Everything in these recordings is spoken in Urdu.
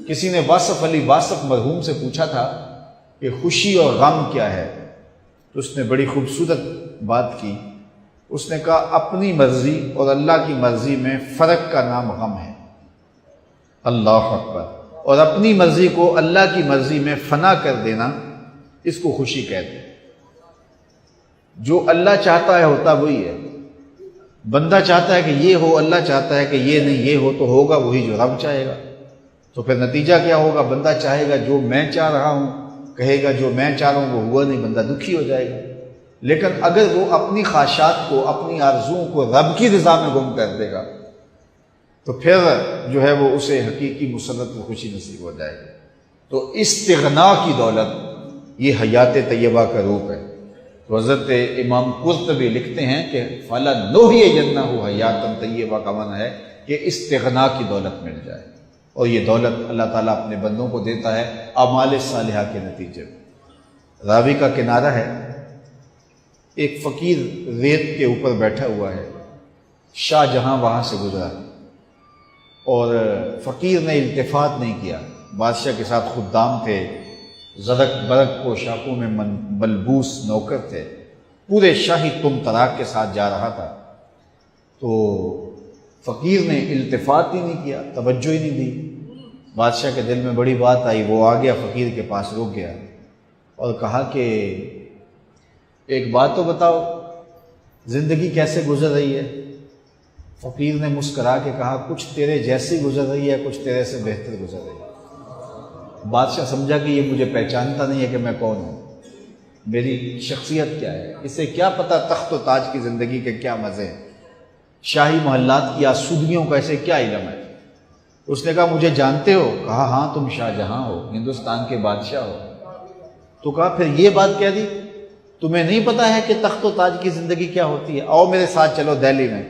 کسی نے واصف علی واصف مرحوم سے پوچھا تھا کہ خوشی اور غم کیا ہے، تو اس نے بڑی خوبصورت بات کی. اس نے کہا اپنی مرضی اور اللہ کی مرضی میں فرق کا نام غم ہے. اللہ اکبر. اور اپنی مرضی کو اللہ کی مرضی میں فنا کر دینا، اس کو خوشی کہتے ہیں. جو اللہ چاہتا ہے ہوتا وہی ہے. بندہ چاہتا ہے کہ یہ ہو، اللہ چاہتا ہے کہ یہ نہیں، یہ ہو تو ہوگا وہی جو رب چاہے گا. تو پھر نتیجہ کیا ہوگا؟ بندہ چاہے گا جو میں چاہ رہا ہوں، کہے گا جو میں چاہ رہا ہوں وہ ہوا نہیں، بندہ دکھی ہو جائے گا. لیکن اگر وہ اپنی خواہشات کو، اپنی آرزوؤں کو رب کی رضا میں گم کر دے گا تو پھر جو ہے وہ اسے حقیقی مسرت و خوشی نصیب ہو جائے گی. تو استغنا کی دولت یہ حیات طیبہ کا روپ ہے. تو حضرت امام قرطبی لکھتے ہیں کہ فَلَنُحْيِيَنَّهُ حَيَاةً طیبہ کا معنی ہے کہ استغنا کی دولت مل جائے. اور یہ دولت اللہ تعالیٰ اپنے بندوں کو دیتا ہے اعمال صالحہ کے نتیجے میں. راوی کا کنارہ ہے، ایک فقیر ریت کے اوپر بیٹھا ہوا ہے. شاہ جہاں وہاں سے گزرا اور فقیر نے التفات نہیں کیا. بادشاہ کے ساتھ خدام تھے، زرق برق پوشاکوں میں ملبوس نوکر تھے، پورے شاہی تم تراک کے ساتھ جا رہا تھا. تو فقیر نے التفات ہی نہیں کیا، توجہ ہی نہیں دی. بادشاہ کے دل میں بڑی بات آئی. وہ آ گیا فقیر کے پاس، رک گیا اور کہا کہ ایک بات تو بتاؤ، زندگی کیسے گزر رہی ہے؟ فقیر نے مسکرا کے کہا کچھ تیرے جیسی گزر رہی ہے، کچھ تیرے سے بہتر گزر رہی ہے. بادشاہ سمجھا کہ یہ مجھے پہچانتا نہیں ہے کہ میں کون ہوں، میری شخصیت کیا ہے. اسے کیا پتہ تخت و تاج کی زندگی کے کیا مزے ہیں، شاہی محلات کی آسودگیوں کا اسے کیا علم ہے. اس نے کہا مجھے جانتے ہو؟ کہا ہاں تم شاہ جہاں ہو، ہندوستان کے بادشاہ ہو. تو کہا پھر یہ بات کہہ دی، تمہیں نہیں پتا ہے کہ تخت و تاج کی زندگی کیا ہوتی ہے؟ آؤ میرے ساتھ چلو دہلی میں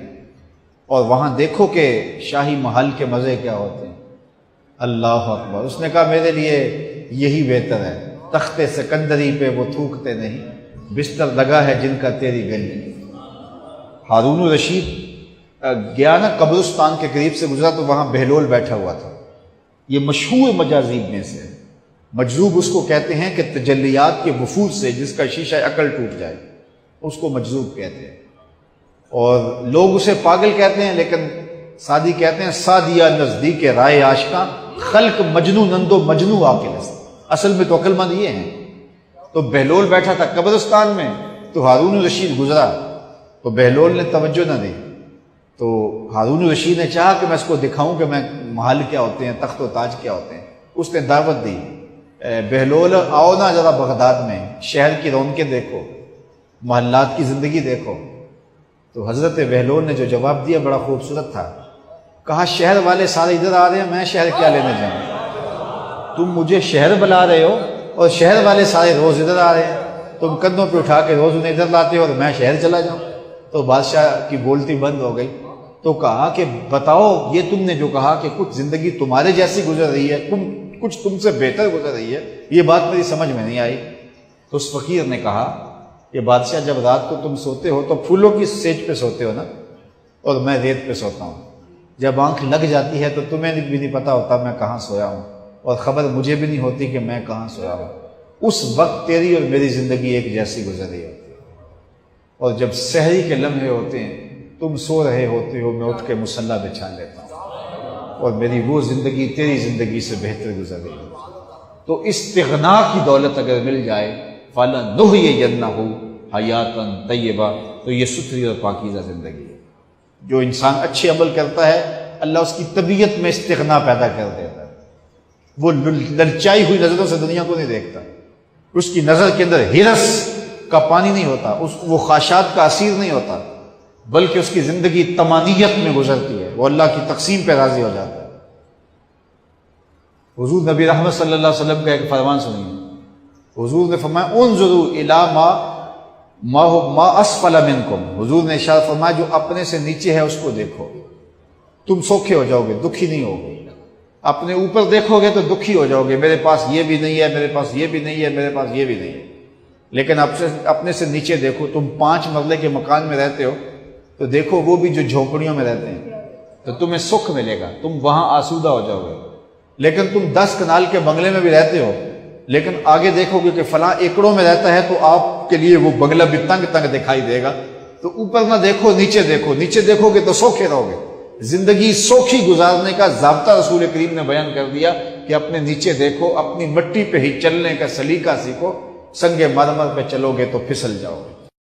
اور وہاں دیکھو کہ شاہی محل کے مزے کیا ہوتے ہیں. اللہ اکبر. اس نے کہا میرے لیے یہی بہتر ہے، تخت سکندری پہ وہ تھوکتے نہیں، بستر لگا ہے جن کا تیری گلی. ہارون الرشید گیا نا قبرستان کے قریب سے گزرا تو وہاں بہلول بیٹھا ہوا تھا. یہ مشہور مجاذیب میں سے ہے. مجذوب اس کو کہتے ہیں کہ تجلیات کے وفود سے جس کا شیشہ عقل ٹوٹ جائے، اس کو مجذوب کہتے ہیں. اور لوگ اسے پاگل کہتے ہیں، لیکن سادی کہتے ہیں سادیہ نزدیک رائے عاشقاں، خلق مجنو نندو مجنو عاقل. اصل میں تو عقل مند یہ ہیں. تو بہلول بیٹھا تھا قبرستان میں، تو ہارون الرشید گزرا تو بہلول نے توجہ نہ دی. تو ہارون الرشید نے چاہا کہ میں اس کو دکھاؤں کہ میں محل کیا ہوتے ہیں، تخت و تاج کیا ہوتے ہیں. اس نے دعوت دی، بہلول آؤ نا ذرا بغداد میں، شہر کی رونقیں دیکھو، محلات کی زندگی دیکھو. تو حضرت بہلول نے جو جواب دیا بڑا خوبصورت تھا. کہا شہر والے سارے ادھر آ رہے ہیں، میں شہر کیا لینے جاؤں؟ تم مجھے شہر بلا رہے ہو اور شہر والے سارے روز ادھر آ رہے ہیں، تم کندھوں پہ اٹھا کے روز انہیں ادھر لاتے ہو اور میں شہر چلا جاؤں. تو بادشاہ کی بولتی بند ہو گئی. تو کہا کہ بتاؤ یہ تم نے جو کہا کہ کچھ زندگی تمہارے جیسی گزر رہی ہے، کچھ تم سے بہتر گزر رہی ہے، یہ بات میری سمجھ میں نہیں آئی. تو اس فقیر نے کہا کہ بادشاہ جب رات کو تم سوتے ہو تو پھولوں کی سیج پہ سوتے ہو نا، اور میں ریت پہ سوتا ہوں. جب آنکھ لگ جاتی ہے تو تمہیں بھی نہیں پتا ہوتا میں کہاں سویا ہوں، اور خبر مجھے بھی نہیں ہوتی کہ میں کہاں سویا ہوں. اس وقت تیری اور میری زندگی ایک جیسی گزر رہی ہوتی ہے. اور جب سحری کے لمحے ہوتے ہیں، تم سو رہے ہوتے ہو، میں اٹھ کے مصلی بچھا لیتا ہوں اور میری وہ زندگی تیری زندگی سے بہتر گزر رہی ہے. تو استغنا کی دولت اگر مل جائے فَلَنُحْيِيَنَّهُ حَيَاةً طَيِّبَةً، تو یہ ستھری اور پاکیزہ زندگی ہے. جو انسان اچھے عمل کرتا ہے اللہ اس کی طبیعت میں استغنا پیدا کر دیتا ہے. وہ للچائی ہوئی نظروں سے دنیا کو نہیں دیکھتا، اس کی نظر کے اندر ہرس کا پانی نہیں ہوتا، وہ خواہشات کا اسیر نہیں ہوتا، بلکہ اس کی زندگی طمانیت میں گزرتی ہے، وہ اللہ کی تقسیم پہ راضی ہو جاتا ہے. حضور نبی رحمت صلی اللہ علیہ وسلم کا ایک فرمان سنیے. حضور نے فرمایا انظروا الی ما اسفل منکم. حضور نے ارشاد فرمایا جو اپنے سے نیچے ہے اس کو دیکھو، تم سوکھے ہو جاؤ گے، دکھی نہیں ہوگے. اپنے اوپر دیکھو گے تو دکھی ہو جاؤ گے، میرے پاس یہ بھی نہیں ہے، میرے پاس یہ بھی نہیں ہے، میرے پاس یہ بھی نہیں ہے. لیکن اپنے سے نیچے دیکھو، تم 5 مرلے کے مکان میں رہتے ہو تو دیکھو وہ بھی جو جھونپڑیوں میں رہتے ہیں، تو تمہیں سکھ ملے گا، تم وہاں آسودہ ہو جاؤ گے. لیکن تم 10 کنال کے بنگلے میں بھی رہتے ہو، لیکن آگے دیکھو گے کہ فلاں ایکڑوں میں رہتا ہے تو آپ کے لیے وہ بنگلہ بھی تنگ تنگ دکھائی دے گا۔ تو اوپر نہ دیکھو، نیچے دیکھو، نیچے دیکھو گے تو سوکھے رہو گے۔ زندگی سوکھی گزارنے کا ضابطہ رسول کریم نے بیان کر دیا کہ اپنے نیچے دیکھو، اپنی مٹی پہ ہی چلنے کا سلیقہ سیکھو، سنگ مرمر پہ چلو گے تو پھسل جاؤ گے۔